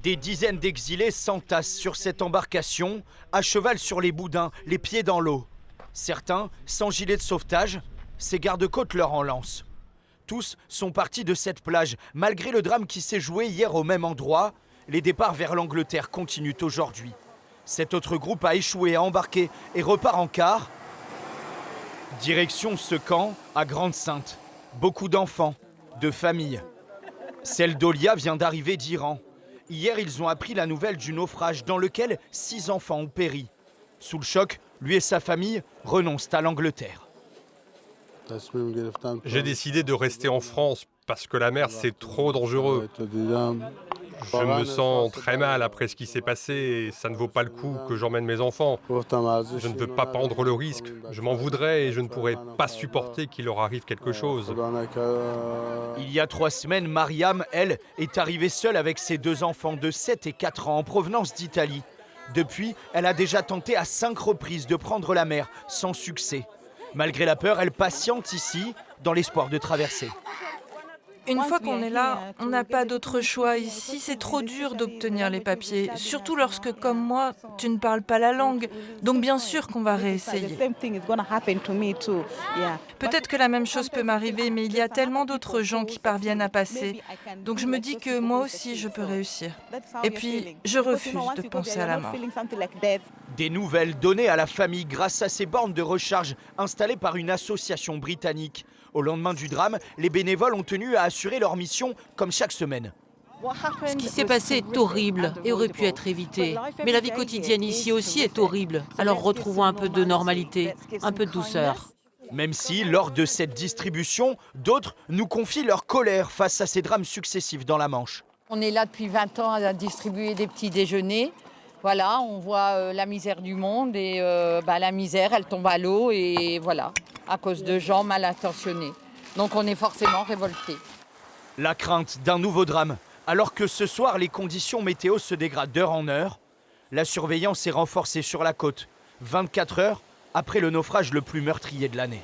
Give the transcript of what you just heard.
Des dizaines d'exilés s'entassent sur cette embarcation, à cheval sur les boudins, les pieds dans l'eau. Certains, sans gilet de sauvetage, ces gardes-côtes leur en lancent. Tous sont partis de cette plage, malgré le drame qui s'est joué hier au même endroit. Les départs vers l'Angleterre continuent aujourd'hui. Cet autre groupe a échoué à embarquer et repart en quart. Direction ce camp à Grande-Synthe. Beaucoup d'enfants, de familles. Celle d'Olia vient d'arriver d'Iran. Hier, ils ont appris la nouvelle du naufrage dans lequel 6 enfants ont péri. Sous le choc, lui et sa famille renoncent à l'Angleterre. J'ai décidé de rester en France parce que la mer, c'est trop dangereux. Je me sens très mal après ce qui s'est passé et ça ne vaut pas le coup que j'emmène mes enfants. Je ne veux pas prendre le risque. Je m'en voudrais et je ne pourrais pas supporter qu'il leur arrive quelque chose. Il y a 3 semaines, Mariam, elle, est arrivée seule avec ses 2 enfants de 7 et 4 ans en provenance d'Italie. Depuis, elle a déjà tenté à 5 reprises de prendre la mer, sans succès. Malgré la peur, elle patiente ici, dans l'espoir de traverser. Une fois qu'on est là, on n'a pas d'autre choix. Ici, c'est trop dur d'obtenir les papiers, surtout lorsque, comme moi, tu ne parles pas la langue. Donc bien sûr qu'on va réessayer. Peut-être que la même chose peut m'arriver, mais il y a tellement d'autres gens qui parviennent à passer. Donc je me dis que moi aussi, je peux réussir. Et puis, je refuse de penser à la mort. Des nouvelles données à la famille grâce à ces bornes de recharge installées par une association britannique. Au lendemain du drame, les bénévoles ont tenu à assurer leur mission comme chaque semaine. Ce qui s'est passé est horrible et aurait pu être évité. Mais la vie quotidienne ici aussi est horrible. Alors retrouvons un peu de normalité, un peu de douceur. Même si, lors de cette distribution, d'autres nous confient leur colère face à ces drames successifs dans la Manche. On est là depuis 20 ans à distribuer des petits déjeuners. Voilà, on voit la misère du monde et la misère, elle tombe à l'eau et voilà, à cause de gens mal intentionnés. Donc on est forcément révoltés. La crainte d'un nouveau drame. Alors que ce soir, les conditions météo se dégradent d'heure en heure, la surveillance est renforcée sur la côte, 24 heures après le naufrage le plus meurtrier de l'année.